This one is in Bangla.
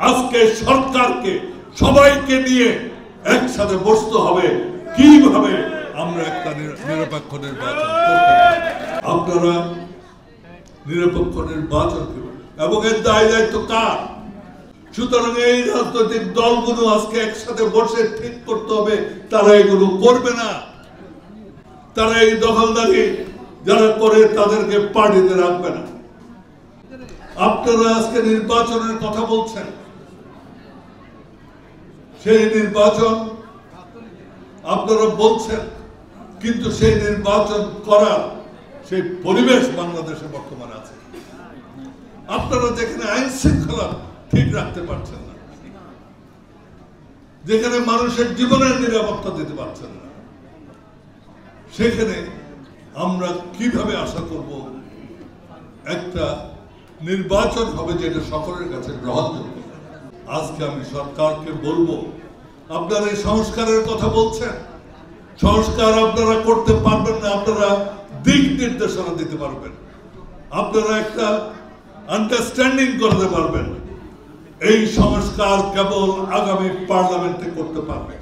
আজকে সরকারকে সবাইকে নিয়ে একসাথে বসতে হবে কিভাবে আমরা একটা নিরপেক্ষ নির্বাচন করতে পারি। আপনারা নিরপেক্ষ নির্বাচন করবেন এবং এর দায় দায়িত্ব কার? সুতরাং এই রাজনৈতিক দলগুলো আজকে একসাথে বসে ঠিক করতে হবে তারা এগুলো করবে না। তারা এই দখলদারি যারা করে তাদেরকে পার্টিতে রাখবে না। আপনারা আজকে নির্বাচনের কথা বলছেন, সেই নির্বাচন আপনারা বলছেন, কিন্তু সেই নির্বাচন করার সেই পরিবেশ বাংলাদেশে বর্তমানে আছে। আপনারা যেখানে আইন শৃঙ্খলা ঠিক রাখতে পারছেন না, যেখানে মানুষের জীবনের নিরাপত্তা দিতে পারছেন না, সেখানে আমরা কিভাবে আশা করব একটা নির্বাচন হবে যেটা সকলের কাছে গ্রহণযোগ্য। আজকে আমি সরকারকে বলবো, আপনারা এই সংস্কারের কথা বলছেন, সংস্কার আপনারা করতে পারবেন না, আপনারা দিক নির্দেশনা দিতে পারবেন, আপনারা একটা আন্ডারস্ট্যান্ডিং করতে পারবেন। এই সংস্কার কেবল আগামী পার্লামেন্টে করতে পারবেন।